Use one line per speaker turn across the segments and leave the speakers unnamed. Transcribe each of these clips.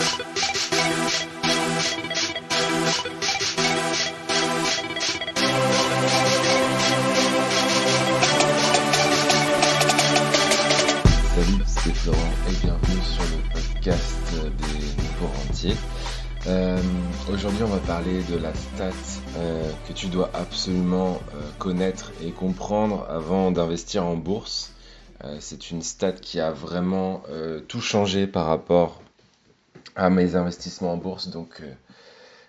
Salut, c'est Florent et bienvenue sur le podcast des nouveaux rentiers. Aujourd'hui, on va parler de la stat que tu dois absolument connaître et comprendre avant d'investir en bourse. C'est une stat qui a vraiment tout changé par rapport à mes investissements en bourse. Donc,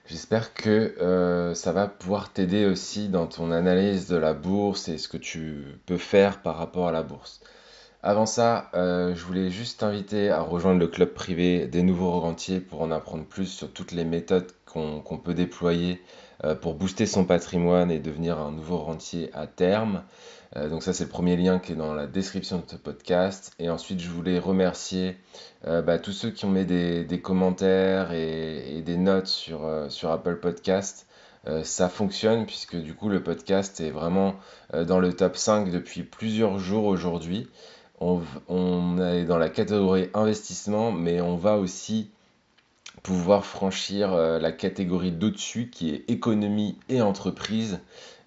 j'espère que ça va pouvoir t'aider aussi dans ton analyse de la bourse et ce que tu peux faire par rapport à la bourse. Avant ça, je voulais juste t'inviter à rejoindre le club privé des nouveaux rentiers pour en apprendre plus sur toutes les méthodes qu'on peut déployer pour booster son patrimoine et devenir un nouveau rentier à terme. Donc ça, c'est le premier lien qui est dans la description de ce podcast. Et ensuite, je voulais remercier tous ceux qui ont mis des commentaires et des notes sur Apple Podcast. Ça fonctionne puisque du coup, le podcast est vraiment dans le top 5 depuis plusieurs jours aujourd'hui. On est dans la catégorie investissement, mais on va aussi pouvoir franchir la catégorie d'au-dessus qui est économie et entreprise.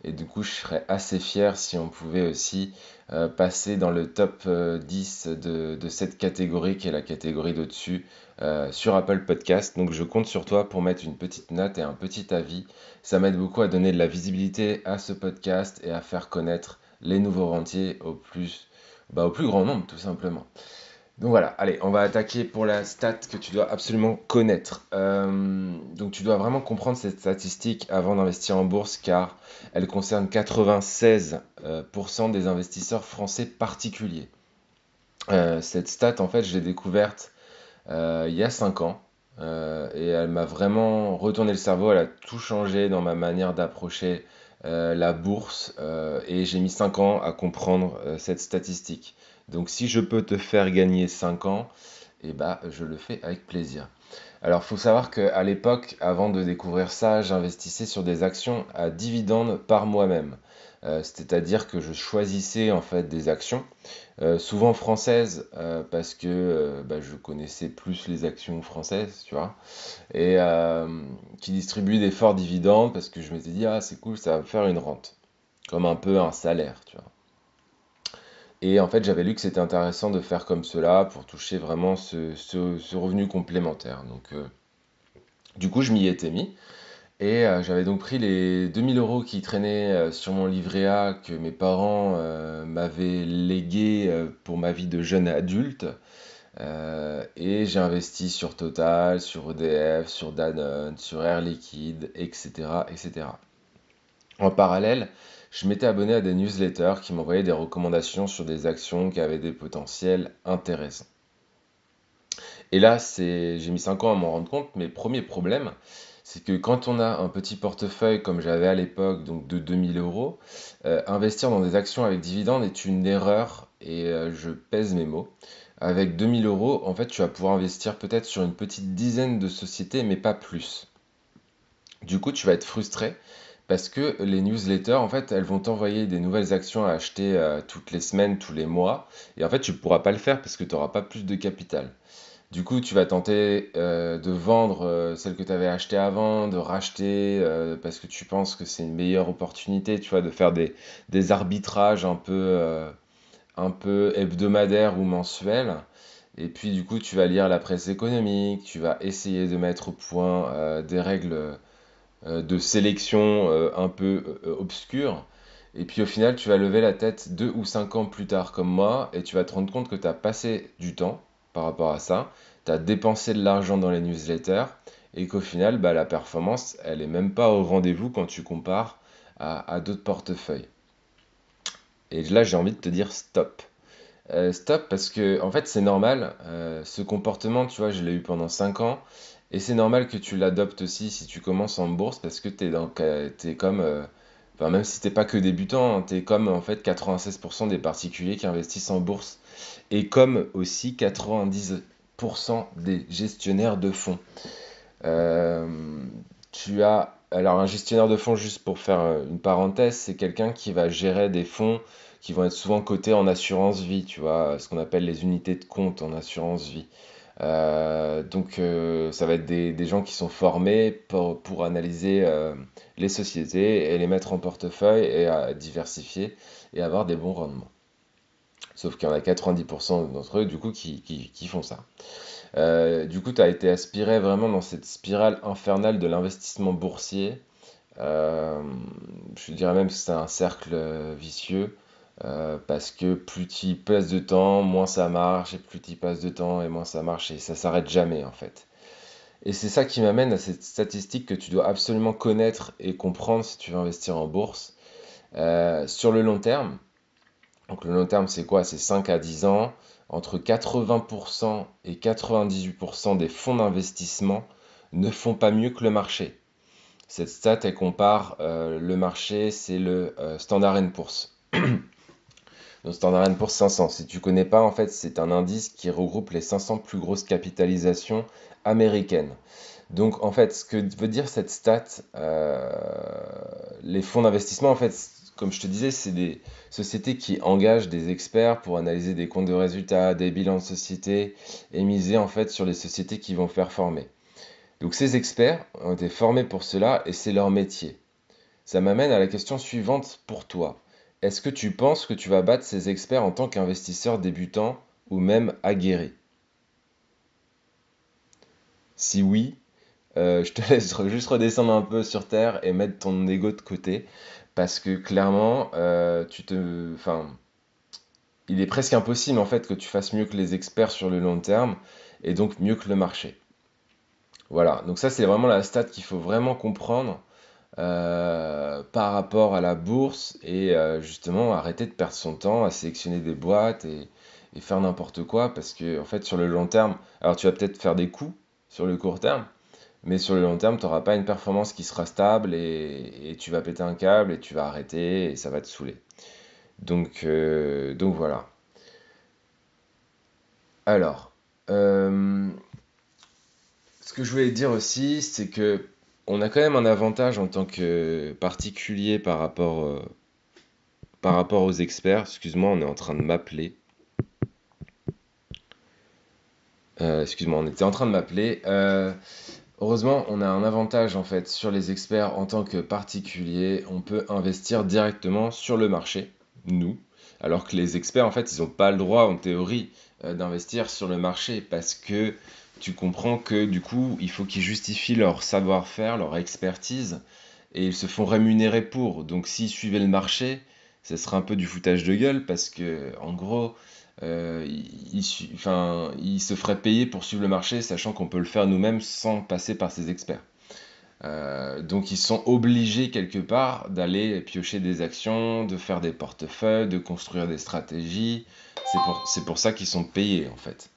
Et du coup, je serais assez fier si on pouvait aussi passer dans le top 10 de cette catégorie qui est la catégorie d'au-dessus sur Apple Podcast. Donc je compte sur toi pour mettre une petite note et un petit avis. Ça m'aide beaucoup à donner de la visibilité à ce podcast et à faire connaître les nouveaux rentiers au plus grand nombre, tout simplement. Donc voilà, allez, on va attaquer pour la stat que tu dois absolument connaître. Donc tu dois vraiment comprendre cette statistique avant d'investir en bourse car elle concerne 96% des investisseurs français particuliers. Cette stat, en fait, je l'ai découverte il y a 5 ans et elle m'a vraiment retourné le cerveau, elle a tout changé dans ma manière d'approcher la bourse et j'ai mis 5 ans à comprendre cette statistique. Donc si je peux te faire gagner 5 ans, je le fais avec plaisir. Alors il faut savoir qu'à l'époque, avant de découvrir ça, j'investissais sur des actions à dividendes par moi-même. C'est-à-dire que je choisissais en fait des actions, souvent françaises, parce que je connaissais plus les actions françaises, tu vois, et qui distribuent des forts dividendes parce que je m'étais dit, ah c'est cool, ça va me faire une rente, comme un peu un salaire, tu vois. Et en fait, j'avais lu que c'était intéressant de faire comme cela pour toucher vraiment ce revenu complémentaire. Donc, du coup, je m'y étais mis. Et j'avais donc pris les 2 000 € qui traînaient sur mon livret A que mes parents m'avaient légué pour ma vie de jeune adulte. Et j'ai investi sur Total, sur EDF, sur Danone, sur Air Liquide, etc., etc. En parallèle, je m'étais abonné à des newsletters qui m'envoyaient des recommandations sur des actions qui avaient des potentiels intéressants. Et là, j'ai mis 5 ans à m'en rendre compte, mais premier problème, c'est que quand on a un petit portefeuille comme j'avais à l'époque, donc de 2 000 €, investir dans des actions avec dividendes est une erreur, et je pèse mes mots. Avec 2 000 €, en fait, tu vas pouvoir investir peut-être sur une petite dizaine de sociétés, mais pas plus. Du coup, tu vas être frustré parce que les newsletters, en fait, elles vont t'envoyer des nouvelles actions à acheter toutes les semaines, tous les mois. Et en fait, tu ne pourras pas le faire parce que tu n'auras pas plus de capital. Du coup, tu vas tenter de vendre celle que tu avais achetée avant, de racheter parce que tu penses que c'est une meilleure opportunité, tu vois, de faire des arbitrages un peu hebdomadaires ou mensuels. Et puis, du coup, tu vas lire la presse économique, tu vas essayer de mettre au point des règles de sélection un peu obscure. Et puis au final, tu vas lever la tête 2 ou 5 ans plus tard comme moi et tu vas te rendre compte que tu as passé du temps par rapport à ça, tu as dépensé de l'argent dans les newsletters et qu'au final, la performance, elle est même pas au rendez-vous quand tu compares à d'autres portefeuilles. Et là, j'ai envie de te dire stop. Stop parce que en fait c'est normal, ce comportement tu vois je l'ai eu pendant 5 ans et c'est normal que tu l'adoptes aussi si tu commences en bourse parce que t'es comme, enfin même si t'es pas que débutant, hein, t'es comme en fait 96% des particuliers qui investissent en bourse et comme aussi 90% des gestionnaires de fonds. Euh, alors un gestionnaire de fonds, juste pour faire une parenthèse, c'est quelqu'un qui va gérer des fonds qui vont être souvent cotés en assurance vie, tu vois, ce qu'on appelle les unités de compte en assurance vie. Ça va être des gens qui sont formés pour analyser les sociétés et les mettre en portefeuille et à diversifier et avoir des bons rendements. Sauf qu'il y en a 90% d'entre eux, du coup, qui font ça. Du coup, tu as été aspiré vraiment dans cette spirale infernale de l'investissement boursier. Euh, je dirais même que c'est un cercle vicieux. Parce que plus tu y passes de temps, moins ça marche, et plus tu y passes de temps, et moins ça marche, et ça s'arrête jamais en fait. Et c'est ça qui m'amène à cette statistique que tu dois absolument connaître et comprendre si tu veux investir en bourse. Sur le long terme, donc le long terme c'est quoi? C'est 5 à 10 ans. Entre 80% et 98% des fonds d'investissement ne font pas mieux que le marché. Cette stat, elle compare le marché, c'est le Standard Poor's. Le Standard Poor's 500. Si tu connais pas, en fait, c'est un indice qui regroupe les 500 plus grosses capitalisations américaines. Donc, en fait, ce que veut dire cette stat, les fonds d'investissement, en fait, comme je te disais, c'est des sociétés qui engagent des experts pour analyser des comptes de résultats, des bilans de société et miser en fait sur les sociétés qui vont performer. Donc, ces experts ont été formés pour cela et c'est leur métier. Ça m'amène à la question suivante pour toi. Est-ce que tu penses que tu vas battre ces experts en tant qu'investisseur débutant ou même aguerri? Si oui, je te laisse juste redescendre un peu sur terre et mettre ton ego de côté parce que clairement, il est presque impossible en fait que tu fasses mieux que les experts sur le long terme et donc mieux que le marché. Voilà, donc ça c'est vraiment la stat qu'il faut vraiment comprendre par rapport à la bourse et justement arrêter de perdre son temps à sélectionner des boîtes et faire n'importe quoi parce que en fait sur le long terme, alors tu vas peut-être faire des coups sur le court terme, mais sur le long terme, tu n'auras pas une performance qui sera stable et tu vas péter un câble et tu vas arrêter et ça va te saouler. Donc voilà. Alors, euh, ce que je voulais dire aussi, c'est que on a quand même un avantage en tant que particulier par rapport aux experts. Excuse-moi, on est en train de m'appeler. Excuse-moi, on était en train de m'appeler. Heureusement, on a un avantage en fait sur les experts en tant que particulier. On peut investir directement sur le marché, nous. Alors que les experts, en fait, ils n'ont pas le droit, en théorie, d'investir sur le marché parce que tu comprends que du coup, il faut qu'ils justifient leur savoir-faire, leur expertise, et ils se font rémunérer pour. Donc, s'ils suivaient le marché, ce serait un peu du foutage de gueule parce que, en gros, il se ferait payer pour suivre le marché, sachant qu'on peut le faire nous-mêmes sans passer par ces experts. Donc ils sont obligés quelque part d'aller piocher des actions, de faire des portefeuilles, de construire des stratégies. C'est pour ça qu'ils sont payés en fait.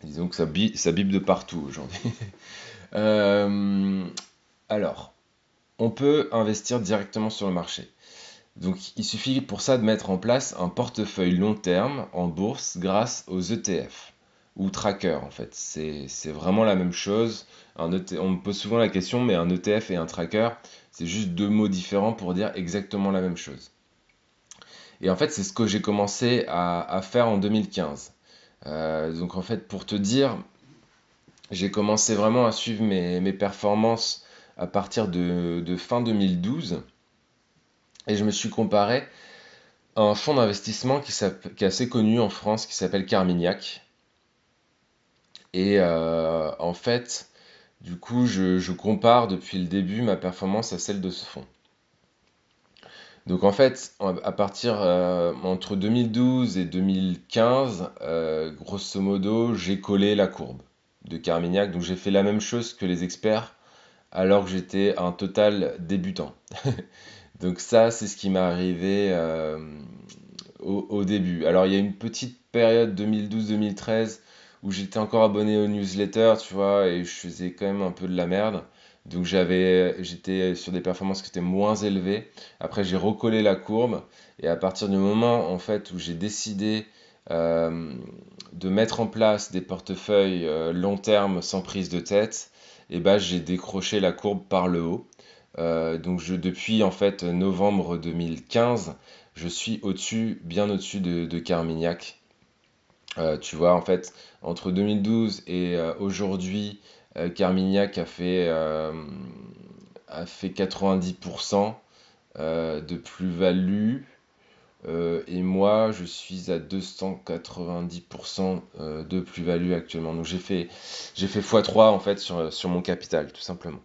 Disons que ça bipe de partout aujourd'hui. Euh, alors, on peut investir directement sur le marché. Donc il suffit pour ça de mettre en place un portefeuille long terme en bourse grâce aux ETF ou trackers en fait. C'est vraiment la même chose. On me pose souvent la question, mais un ETF et un tracker, c'est juste deux mots différents pour dire exactement la même chose. Et en fait, c'est ce que j'ai commencé à faire en 2015. Donc en fait, pour te dire, j'ai commencé vraiment à suivre mes performances à partir de fin 2012 et je me suis comparé un fonds d'investissement qui est assez connu en France qui s'appelle Carmignac. Et en fait, du coup, je compare depuis le début ma performance à celle de ce fonds. Donc en fait, à partir entre 2012 et 2015, grosso modo, j'ai collé la courbe de Carmignac. Donc j'ai fait la même chose que les experts alors que j'étais un total débutant. Donc ça, c'est ce qui m'est arrivé au début. Alors il y a une petite période 2012-2013 où j'étais encore abonné aux newsletters, tu vois, et je faisais quand même un peu de la merde. Donc j'étais sur des performances qui étaient moins élevées. Après j'ai recollé la courbe et à partir du moment en fait où j'ai décidé euh, de mettre en place des portefeuilles long terme sans prise de tête, et ben j'ai décroché la courbe par le haut. Donc depuis en fait novembre 2015, je suis bien au-dessus de Carmignac. Tu vois, en fait, entre 2012 et aujourd'hui, Carmignac a fait 90% de plus-value. Et moi, je suis à 290% de plus-value actuellement. Donc j'ai fait x3 en fait sur mon capital, tout simplement.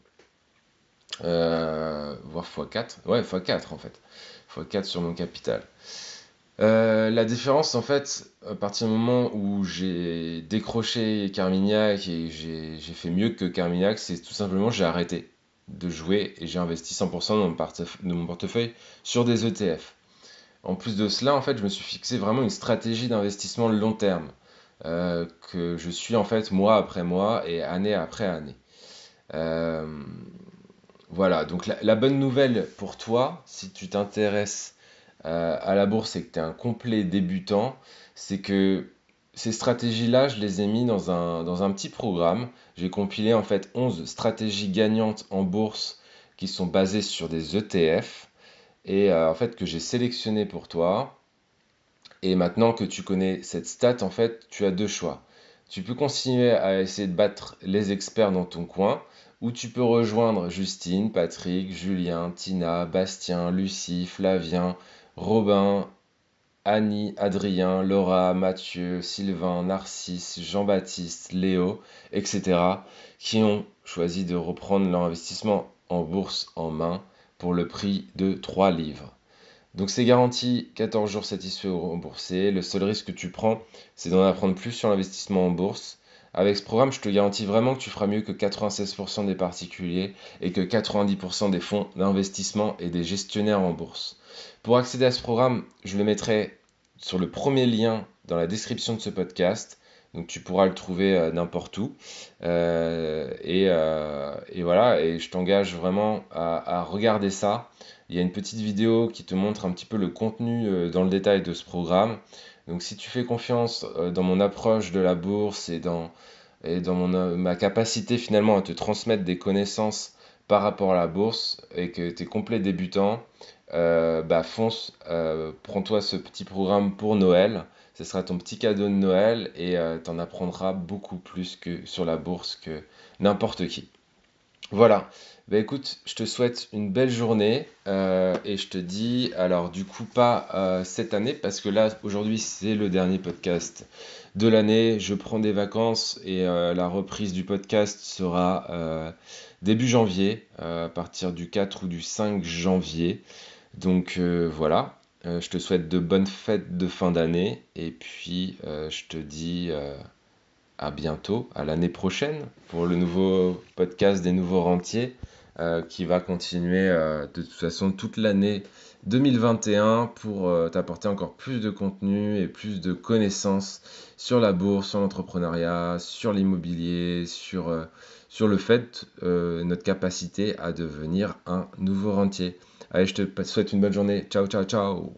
Voire x4. Ouais, x4 en fait. x4 sur mon capital. La différence, en fait, à partir du moment où j'ai décroché Carmignac et j'ai fait mieux que Carmignac, c'est tout simplement j'ai arrêté de jouer et j'ai investi 100% de mon portefeuille sur des ETF. En plus de cela, en fait, je me suis fixé vraiment une stratégie d'investissement long terme que je suis en fait mois après mois et année après année. Euh, voilà, donc la bonne nouvelle pour toi, si tu t'intéresses à la bourse et que tu es un complet débutant, c'est que ces stratégies-là, je les ai mis dans un petit programme. J'ai compilé en fait 11 stratégies gagnantes en bourse qui sont basées sur des ETF et en fait que j'ai sélectionné pour toi. Et maintenant que tu connais cette stat, en fait, tu as deux choix. Tu peux continuer à essayer de battre les experts dans ton coin, ou tu peux rejoindre Justine, Patrick, Julien, Tina, Bastien, Lucie, Flavien, Robin, Annie, Adrien, Laura, Mathieu, Sylvain, Narcisse, Jean-Baptiste, Léo, etc., qui ont choisi de reprendre leur investissement en bourse en main pour le prix de 3 livres. Donc c'est garanti 14 jours satisfaits ou remboursés. Le seul risque que tu prends, c'est d'en apprendre plus sur l'investissement en bourse. Avec ce programme, je te garantis vraiment que tu feras mieux que 96% des particuliers et que 90% des fonds d'investissement et des gestionnaires en bourse. Pour accéder à ce programme, je le mettrai sur le premier lien dans la description de ce podcast. Donc tu pourras le trouver n'importe où. Et voilà, et je t'engage vraiment à regarder ça. Il y a une petite vidéo qui te montre un petit peu le contenu dans le détail de ce programme. Donc si tu fais confiance dans mon approche de la bourse et dans ma capacité finalement à te transmettre des connaissances par rapport à la bourse et que tu es complet débutant, bah fonce, prends-toi ce petit programme pour Noël. Ce sera ton petit cadeau de Noël et tu en apprendras beaucoup plus que sur la bourse que n'importe qui. Voilà. Bah écoute, je te souhaite une belle journée et je te dis, alors du coup pas cette année parce que là aujourd'hui c'est le dernier podcast de l'année. Je prends des vacances et la reprise du podcast sera début janvier, à partir du 4 ou du 5 janvier. Donc voilà. Je te souhaite de bonnes fêtes de fin d'année et puis je te dis à bientôt, à l'année prochaine pour le nouveau podcast des nouveaux rentiers qui va continuer de toute façon toute l'année 2021 pour t'apporter encore plus de contenu et plus de connaissances sur la bourse, sur l'entrepreneuriat, sur l'immobilier, sur le fait, notre capacité à devenir un nouveau rentier. Allez, je te souhaite une bonne journée. Ciao, ciao, ciao.